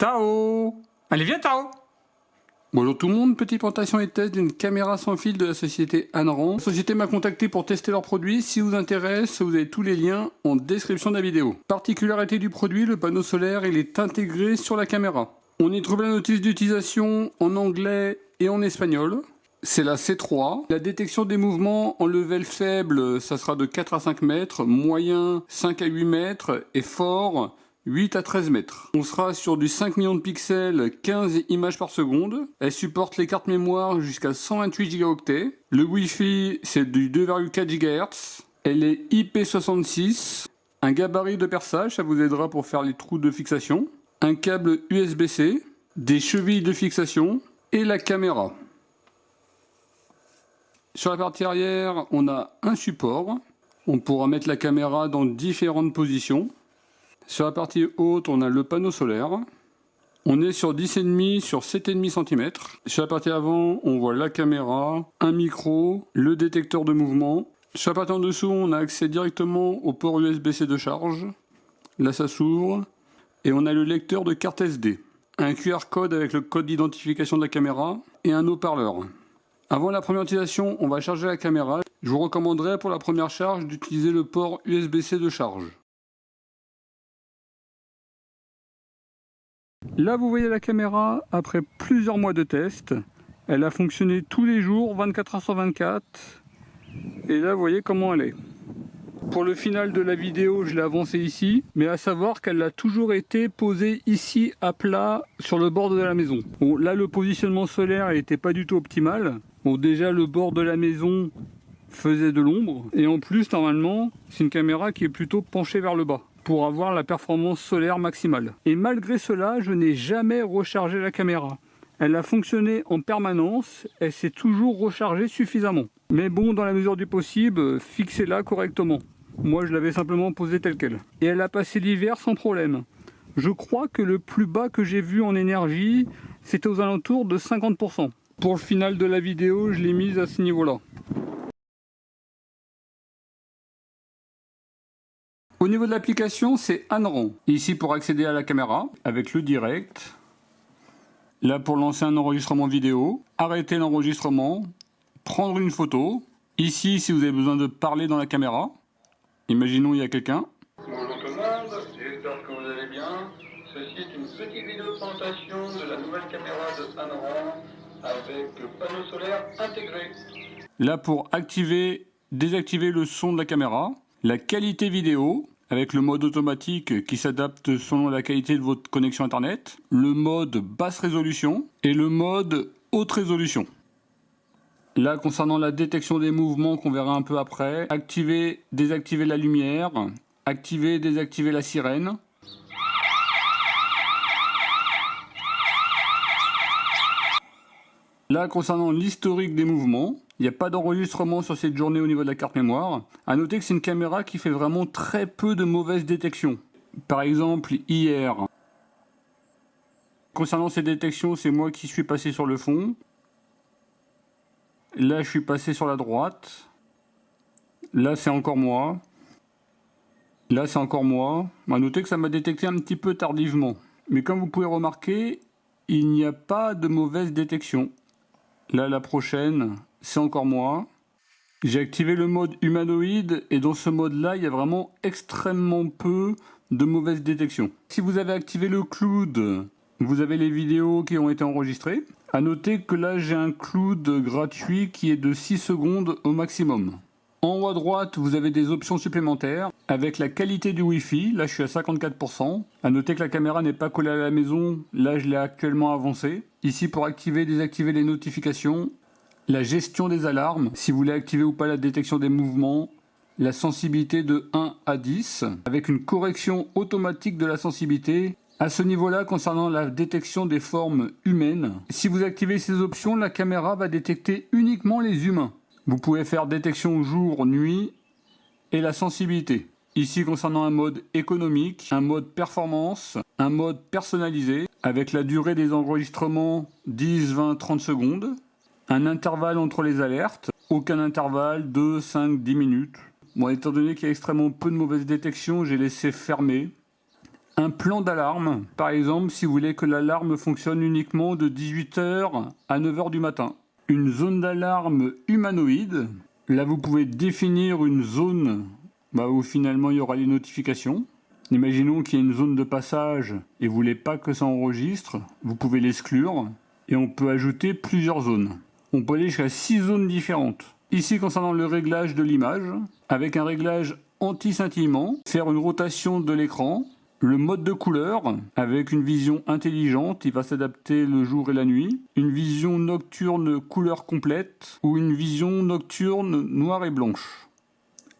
Tao! Allez, viens, Tao! Bonjour tout le monde, petite présentation et test d'une caméra sans fil de la société Anran. La société m'a contacté pour tester leurs produits. Si vous intéresse, vous avez tous les liens en description de la vidéo. Particularité du produit, le panneau solaire, il est intégré sur la caméra. On y trouve la notice d'utilisation en anglais et en espagnol. C'est la C3. La détection des mouvements en level faible, ça sera de 4 à 5 mètres, moyen 5 à 8 mètres et fort 8 à 13 mètres. On sera sur du 5 millions de pixels, 15 images par seconde. Elle supporte les cartes mémoire jusqu'à 128 Go. Le Wi-Fi, c'est du 2,4 GHz. Elle est IP66. Un gabarit de perçage, ça vous aidera pour faire les trous de fixation. Un câble USB-C. Des chevilles de fixation. Et la caméra. Sur la partie arrière, on a un support. On pourra mettre la caméra dans différentes positions. Sur la partie haute, on a le panneau solaire. On est sur 10,5 sur 7,5 cm. Sur la partie avant, on voit la caméra, un micro, le détecteur de mouvement. Sur la partie en dessous, on a accès directement au port USB-C de charge. Là, ça s'ouvre. Et on a le lecteur de carte SD. Un QR code avec le code d'identification de la caméra et un haut-parleur. Avant la première utilisation, on va charger la caméra. Je vous recommanderais pour la première charge d'utiliser le port USB-C de charge. Là, vous voyez la caméra après plusieurs mois de test. Elle a fonctionné tous les jours, 24 h sur 24. Et là, vous voyez comment elle est. Pour le final de la vidéo, je l'ai avancée ici. Mais à savoir qu'elle a toujours été posée ici à plat sur le bord de la maison. Bon, là, le positionnement solaire n'était pas du tout optimal. Bon, déjà, le bord de la maison faisait de l'ombre. Et en plus, normalement, c'est une caméra qui est plutôt penchée vers le bas, pour avoir la performance solaire maximale. Et malgré cela, je n'ai jamais rechargé la caméra. Elle a fonctionné en permanence, elle s'est toujours rechargée suffisamment. Mais bon, dans la mesure du possible, fixez-la correctement. Moi, je l'avais simplement posée telle quelle. Et elle a passé l'hiver sans problème. Je crois que le plus bas que j'ai vu en énergie, c'était aux alentours de 50%. Pour le final de la vidéo, je l'ai mise à ce niveau-là. Au niveau de l'application, c'est Anran. Ici pour accéder à la caméra, avec le direct. Là pour lancer un enregistrement vidéo. Arrêter l'enregistrement. Prendre une photo. Ici si vous avez besoin de parler dans la caméra. Imaginons il y a quelqu'un. Bonjour tout le monde, j'espère que vous allez bien. Ceci est une petite vidéo de présentation de la nouvelle caméra de Anran avec le panneau solaire intégré. Là pour activer, désactiver le son de la caméra. La qualité vidéo, avec le mode automatique qui s'adapte selon la qualité de votre connexion internet, le mode basse résolution et le mode haute résolution. Là, concernant la détection des mouvements qu'on verra un peu après, activer, désactiver la lumière, activer, désactiver la sirène. Là, concernant l'historique des mouvements, il n'y a pas d'enregistrement sur cette journée au niveau de la carte mémoire. A noter que c'est une caméra qui fait vraiment très peu de mauvaises détections. Par exemple, hier. Concernant ces détections, c'est moi qui suis passé sur le fond. Là, je suis passé sur la droite. Là, c'est encore moi. Là, c'est encore moi. A noter que ça m'a détecté un petit peu tardivement. Mais comme vous pouvez remarquer, il n'y a pas de mauvaise détection. Là, la prochaine, c'est encore moi. J'ai activé le mode humanoïde et dans ce mode-là, il y a vraiment extrêmement peu de mauvaises détections. Si vous avez activé le cloud, vous avez les vidéos qui ont été enregistrées. A noter que là, j'ai un cloud gratuit qui est de 6 secondes au maximum. En haut à droite, vous avez des options supplémentaires avec la qualité du Wi-Fi. Là, je suis à 54%. A noter que la caméra n'est pas collée à la maison. Là, je l'ai actuellement avancée. Ici, pour activer et désactiver les notifications. La gestion des alarmes, si vous voulez activer ou pas la détection des mouvements. La sensibilité de 1 à 10, avec une correction automatique de la sensibilité. À ce niveau-là, concernant la détection des formes humaines, si vous activez ces options, la caméra va détecter uniquement les humains. Vous pouvez faire détection jour, nuit et la sensibilité. Ici, concernant un mode économique, un mode performance, un mode personnalisé, avec la durée des enregistrements 10, 20, 30 secondes. Un intervalle entre les alertes, aucun intervalle, 2, 5, 10 minutes. Bon, étant donné qu'il y a extrêmement peu de mauvaises détections, j'ai laissé fermer. un plan d'alarme. Par exemple, si vous voulez que l'alarme fonctionne uniquement de 18 h à 9 h du matin. Une zone d'alarme humanoïde. Là, vous pouvez définir une zone où finalement il y aura les notifications. Imaginons qu'il y a une zone de passage et vous voulez pas que ça enregistre. Vous pouvez l'exclure et on peut ajouter plusieurs zones. On peut aller jusqu'à 6 zones différentes. Ici, concernant le réglage de l'image, avec un réglage anti-scintillement, faire une rotation de l'écran, le mode de couleur, avec une vision intelligente, il va s'adapter le jour et la nuit, une vision nocturne couleur complète, ou une vision nocturne noire et blanche.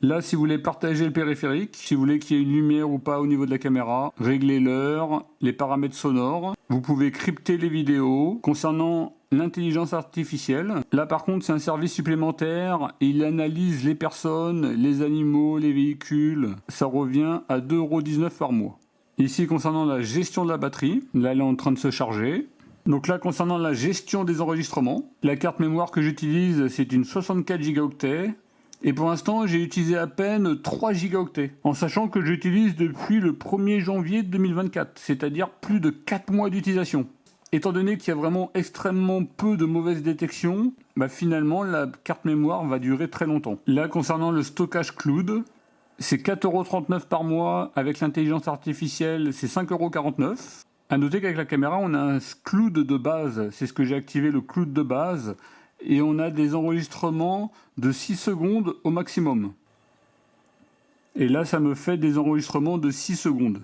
Là, si vous voulez partager le périphérique, si vous voulez qu'il y ait une lumière ou pas au niveau de la caméra, régler l'heure, les paramètres sonores, vous pouvez crypter les vidéos. Concernant l'intelligence artificielle, là par contre c'est un service supplémentaire et il analyse les personnes, les animaux, les véhicules. Ça revient à 2,19 € par mois. Ici concernant la gestion de la batterie, là elle est en train de se charger. Donc là concernant la gestion des enregistrements, la carte mémoire que j'utilise c'est une 64 Go. Et pour l'instant, j'ai utilisé à peine 3 gigaoctets, en sachant que j'utilise depuis le 1er janvier 2024, c'est-à-dire plus de 4 mois d'utilisation. Étant donné qu'il y a vraiment extrêmement peu de mauvaises détections, finalement la carte mémoire va durer très longtemps. Là, concernant le stockage cloud, c'est 4,39 € par mois, avec l'intelligence artificielle, c'est 5,49 €. A noter qu'avec la caméra, on a un cloud de base, c'est ce que j'ai activé, le cloud de base. Et on a des enregistrements de 6 secondes au maximum. Et là, ça me fait des enregistrements de 6 secondes.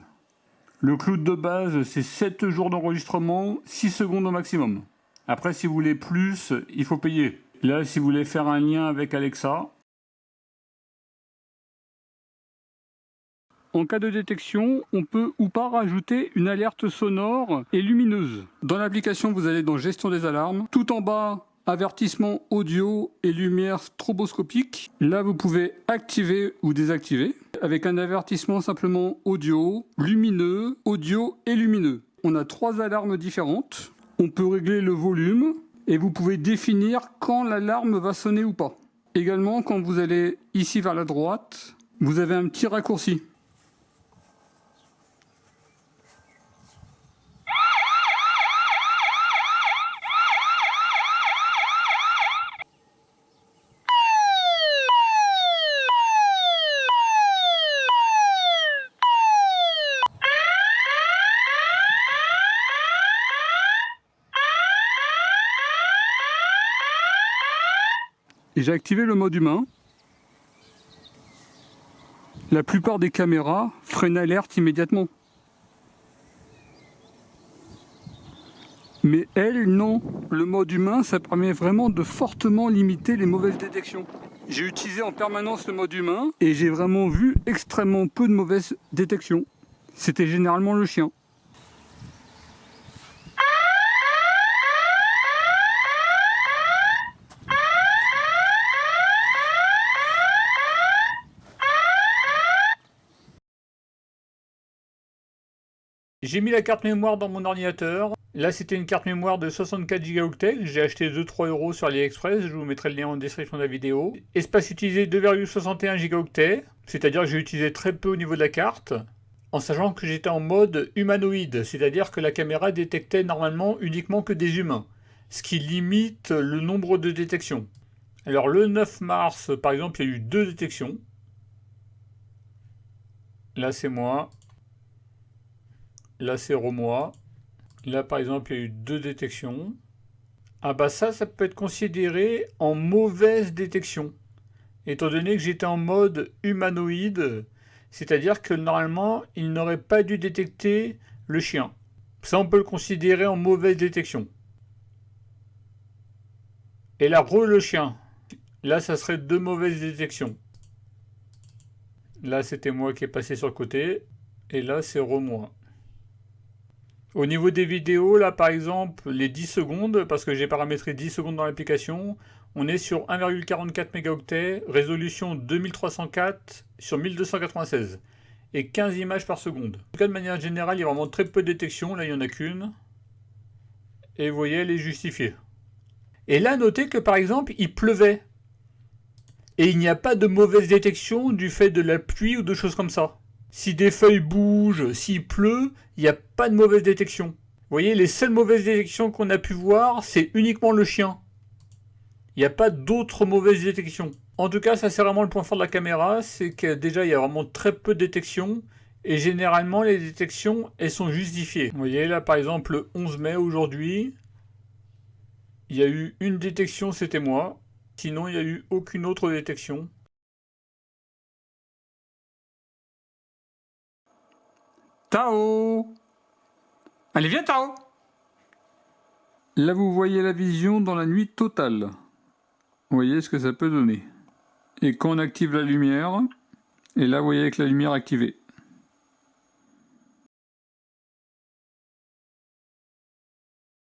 Le cloud de base, c'est 7 jours d'enregistrement, 6 secondes au maximum. Après, si vous voulez plus, il faut payer. Là, si vous voulez faire un lien avec Alexa, en cas de détection, on peut ou pas rajouter une alerte sonore et lumineuse. Dans l'application, vous allez dans Gestion des alarmes. Tout en bas, avertissement audio et lumière stroboscopique. Là, vous pouvez activer ou désactiver avec un avertissement simplement audio, lumineux, audio et lumineux. On a 3 alarmes différentes. On peut régler le volume et vous pouvez définir quand l'alarme va sonner ou pas. Également, quand vous allez ici vers la droite, vous avez un petit raccourci. J'ai activé le mode humain. La plupart des caméras feraient une alerte immédiatement. Mais elle, non. Le mode humain, ça permet vraiment de fortement limiter les mauvaises détections. J'ai utilisé en permanence le mode humain et j'ai vraiment vu extrêmement peu de mauvaises détections. C'était généralement le chien. J'ai mis la carte mémoire dans mon ordinateur. Là, c'était une carte mémoire de 64 Go. J'ai acheté 2-3 € sur AliExpress. Je vous mettrai le lien en description de la vidéo. Espace utilisé 2,61 Go. C'est-à-dire que j'ai utilisé très peu au niveau de la carte. En sachant que j'étais en mode humanoïde. C'est-à-dire que la caméra détectait normalement uniquement que des humains. Ce qui limite le nombre de détections. Alors le 9 mars, par exemple, il y a eu 2 détections. Là, c'est moi. Là, c'est Romois. Là, par exemple, il y a eu 2 détections. Ah bah ça peut être considéré en mauvaise détection. Étant donné que j'étais en mode humanoïde, c'est-à-dire que normalement, il n'aurait pas dû détecter le chien. Ça, on peut le considérer en mauvaise détection. Et là, le chien. Là, ça serait 2 mauvaises détections. Là, c'était moi qui est passé sur le côté. Et là, c'est Romois. Au niveau des vidéos, là par exemple, les 10 secondes, parce que j'ai paramétré 10 secondes dans l'application, on est sur 1,44 mégaoctets, résolution 2304 sur 1296 et 15 images par seconde. En tout cas, de manière générale, il y a vraiment très peu de détection, là il n'y en a qu'une. Et vous voyez, elle est justifiée. Et là, notez que par exemple, il pleuvait. Et il n'y a pas de mauvaise détection du fait de la pluie ou de choses comme ça. Si des feuilles bougent, s'il pleut, il n'y a pas de mauvaise détection. Vous voyez, les seules mauvaises détections qu'on a pu voir, c'est uniquement le chien. Il n'y a pas d'autres mauvaises détections. En tout cas, ça c'est vraiment le point fort de la caméra, c'est que déjà il y a vraiment très peu de détections. Et généralement, les détections, elles sont justifiées. Vous voyez, là par exemple, le 11 mai aujourd'hui, il y a eu une détection, c'était moi. Sinon, il n'y a eu aucune autre détection. Tao! Allez, viens, Tao! Là, vous voyez la vision dans la nuit totale. Vous voyez ce que ça peut donner. Et quand on active la lumière, et là, vous voyez avec la lumière activée.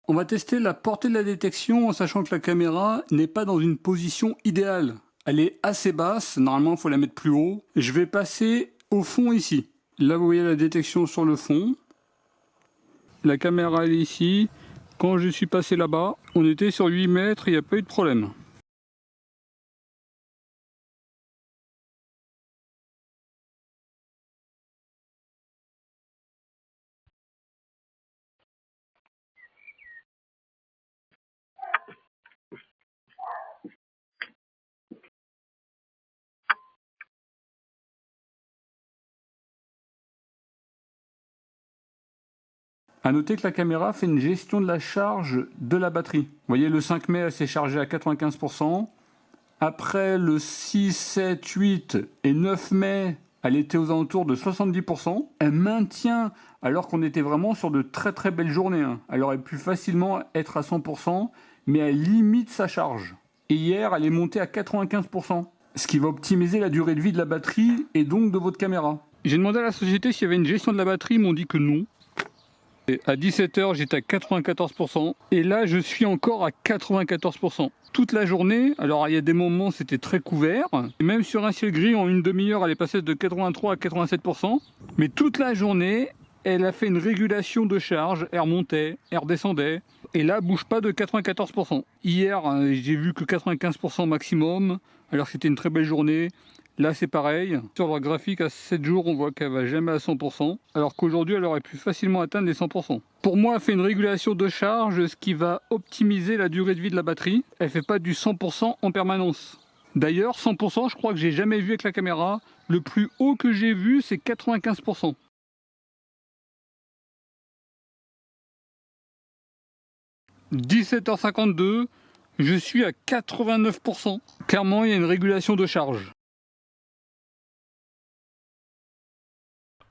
On va tester la portée de la détection en sachant que la caméra n'est pas dans une position idéale. Elle est assez basse, normalement il faut la mettre plus haut. Je vais passer au fond ici. Là vous voyez la détection sur le fond. La caméra elle est ici. Quand je suis passé là-bas, on était sur 8 mètres, il n'y a pas eu de problème. A noter que la caméra fait une gestion de la charge de la batterie. Vous voyez, le 5 mai, elle s'est chargée à 95%. Après, le 6, 7, 8 et 9 mai, elle était aux alentours de 70%. Elle maintient, alors qu'on était vraiment sur de très très belles journées. Elle aurait pu facilement être à 100%, mais elle limite sa charge. Et hier, elle est montée à 95%, ce qui va optimiser la durée de vie de la batterie et donc de votre caméra. J'ai demandé à la société s'il y avait une gestion de la batterie, ils m'ont dit que non. Et à 17h, j'étais à 94%. Et là, je suis encore à 94%. Toute la journée, alors il y a des moments c'était très couvert. Et même sur un ciel gris, en une demi-heure, elle est passée de 83 à 87%. Mais toute la journée, elle a fait une régulation de charge. Elle remontait, elle redescendait. Et là, bouge pas de 94%. Hier, j'ai vu que 95% maximum. Alors c'était une très belle journée. Là c'est pareil, sur leur graphique à 7 jours on voit qu'elle va jamais à 100%, alors qu'aujourd'hui elle aurait pu facilement atteindre les 100%. Pour moi elle fait une régulation de charge, ce qui va optimiser la durée de vie de la batterie. Elle fait pas du 100% en permanence. D'ailleurs 100% je crois que j'ai jamais vu avec la caméra, le plus haut que j'ai vu c'est 95%. « 17h52, je suis à 89%. Clairement il y a une régulation de charge.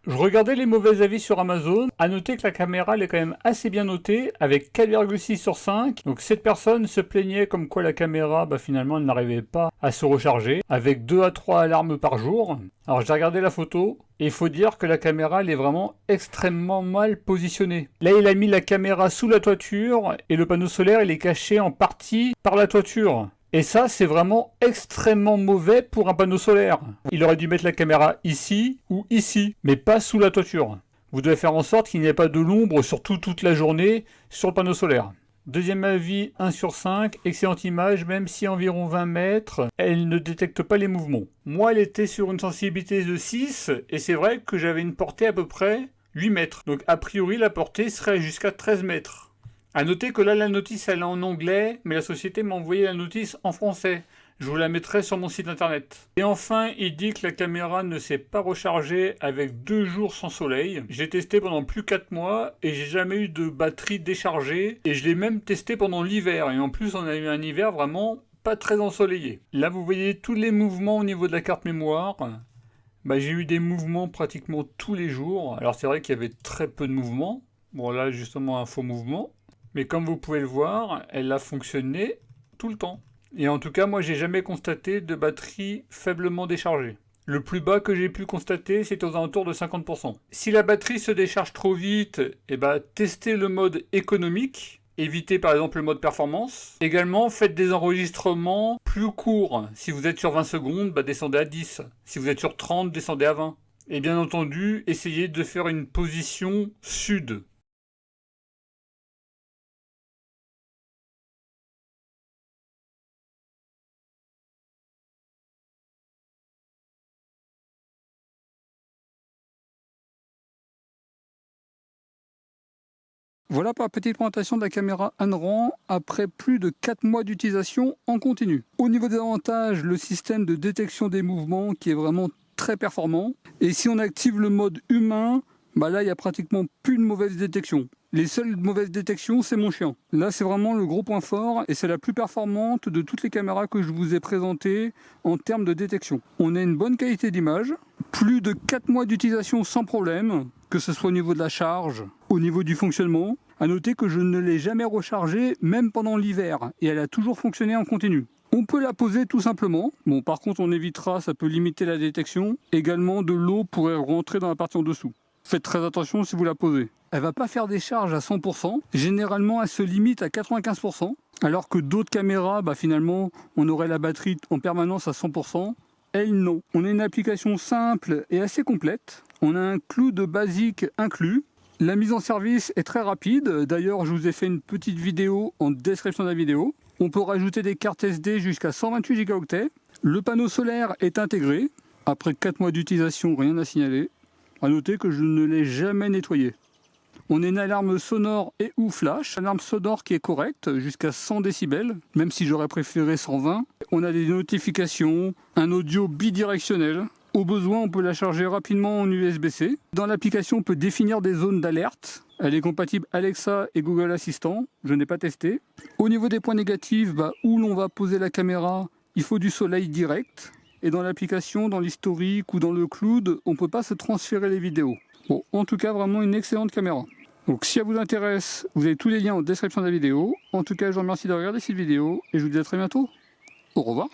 Je regardais les mauvais avis sur Amazon. À noter que la caméra elle est quand même assez bien notée, avec 4,6 sur 5. Donc cette personne se plaignait comme quoi la caméra, finalement, elle n'arrivait pas à se recharger, avec 2 à 3 alarmes par jour. Alors j'ai regardé la photo, et il faut dire que la caméra elle est vraiment extrêmement mal positionnée. Là il a mis la caméra sous la toiture, et le panneau solaire il est caché en partie par la toiture. Et ça, c'est vraiment extrêmement mauvais pour un panneau solaire. Il aurait dû mettre la caméra ici ou ici, mais pas sous la toiture. Vous devez faire en sorte qu'il n'y ait pas de l'ombre, surtout toute la journée, sur le panneau solaire. Deuxième avis, 1 sur 5, excellente image, même si à environ 20 mètres, elle ne détecte pas les mouvements. Moi, elle était sur une sensibilité de 6, et c'est vrai que j'avais une portée à peu près 8 mètres. Donc a priori, la portée serait jusqu'à 13 mètres. A noter que là, la notice, elle est en anglais, mais la société m'a envoyé la notice en français. Je vous la mettrai sur mon site internet. Et enfin, il dit que la caméra ne s'est pas rechargée avec 2 jours sans soleil. J'ai testé pendant plus de 4 mois et j'ai jamais eu de batterie déchargée. Et je l'ai même testé pendant l'hiver. Et en plus, on a eu un hiver vraiment pas très ensoleillé. Là, vous voyez tous les mouvements au niveau de la carte mémoire. J'ai eu des mouvements pratiquement tous les jours. Alors c'est vrai qu'il y avait très peu de mouvements. Bon là, justement, un faux mouvement. Mais comme vous pouvez le voir, elle a fonctionné tout le temps. Et en tout cas, moi, j'ai jamais constaté de batterie faiblement déchargée. Le plus bas que j'ai pu constater, c'est aux alentours de 50%. Si la batterie se décharge trop vite, testez le mode économique. Évitez par exemple le mode performance. Également, faites des enregistrements plus courts. Si vous êtes sur 20 secondes, descendez à 10. Si vous êtes sur 30, descendez à 20. Et bien entendu, essayez de faire une position sud. Voilà pour la petite présentation de la caméra Anran après plus de 4 mois d'utilisation en continu. Au niveau des avantages, le système de détection des mouvements qui est vraiment très performant. Et si on active le mode humain, là il n'y a pratiquement plus de mauvaise détection. Les seules mauvaises détections, c'est mon chien. Là, c'est vraiment le gros point fort et c'est la plus performante de toutes les caméras que je vous ai présentées en termes de détection. On a une bonne qualité d'image, plus de 4 mois d'utilisation sans problème, que ce soit au niveau de la charge, au niveau du fonctionnement. À noter que je ne l'ai jamais rechargée, même pendant l'hiver, et elle a toujours fonctionné en continu. On peut la poser tout simplement. Bon, par contre, on évitera, ça peut limiter la détection. Également, de l'eau pourrait rentrer dans la partie en dessous. Faites très attention si vous la posez. Elle va pas faire des charges à 100%. Généralement, elle se limite à 95%. Alors que d'autres caméras, finalement, on aurait la batterie en permanence à 100%. Elle, non. On a une application simple et assez complète. On a un cloud basique inclus. La mise en service est très rapide. D'ailleurs, je vous ai fait une petite vidéo en description de la vidéo. On peut rajouter des cartes SD jusqu'à 128 Go. Le panneau solaire est intégré. Après 4 mois d'utilisation, rien à signaler. A noter que je ne l'ai jamais nettoyé. On a une alarme sonore et ou flash. Alarme sonore qui est correcte, jusqu'à 100 décibels, même si j'aurais préféré 120. On a des notifications, un audio bidirectionnel. Au besoin, on peut la charger rapidement en USB-C. Dans l'application, on peut définir des zones d'alerte. Elle est compatible Alexa et Google Assistant. Je n'ai pas testé. Au niveau des points négatifs, où l'on va poser la caméra, il faut du soleil direct. Et dans l'application, dans l'historique ou dans le cloud, on ne peut pas se transférer les vidéos. Bon, en tout cas, vraiment une excellente caméra. Donc si elle vous intéresse, vous avez tous les liens en description de la vidéo. En tout cas, je vous remercie de regarder cette vidéo et je vous dis à très bientôt. Au revoir.